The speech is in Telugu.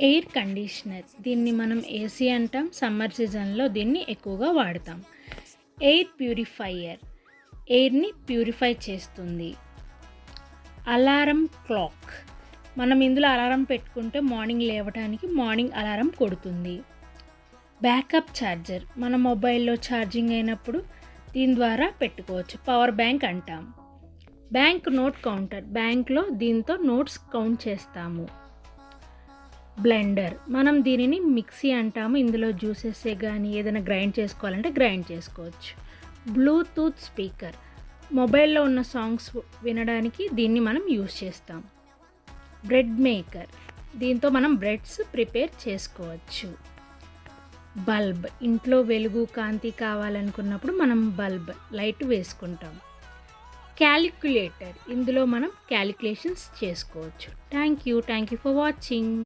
ఎయిర్ కండిషనర్, దీన్ని మనం ఏసీ అంటాం. సమ్మర్ సీజన్లో దీన్ని ఎక్కువగా వాడతాం. ఎయిర్ ప్యూరిఫైయర్, ఎయిర్ని ప్యూరిఫై చేస్తుంది. అలారం క్లాక్, మనం ఇందులో అలారం పెట్టుకుంటే మార్నింగ్ లేవడానికి మార్నింగ్ అలారం కొడుతుంది. బ్యాకప్ ఛార్జర్, మన మొబైల్లో ఛార్జింగ్ అయినప్పుడు దీని ద్వారా పెట్టుకోవచ్చు. పవర్ బ్యాంక్ అంటాం. బ్యాంక్ నోట్ కౌంటర్, బ్యాంక్లో దీంతో నోట్స్ కౌంట్ చేస్తాము. బ్లెండర్, మనం దీనిని మిక్సీ అంటాము. ఇందులో జ్యూసెస్ కానీ ఏదైనా గ్రైండ్ చేసుకోవాలంటే గ్రైండ్ చేసుకోవచ్చు. బ్లూటూత్ స్పీకర్, మొబైల్లో ఉన్న సాంగ్స్ వినడానికి దీన్ని మనం యూస్ చేస్తాం. బ్రెడ్ మేకర్, దీంతో మనం బ్రెడ్స్ ప్రిపేర్ చేసుకోవచ్చు. బల్బ్, ఇంట్లో వెలుగు కాంతి కావాలనుకున్నప్పుడు మనం బల్బ్ లైట్ వేసుకుంటాం. క్యాలిక్యులేటర్, ఇందులో మనం క్యాలిక్యులేషన్స్ చేసుకోవచ్చు. Thank you for watching.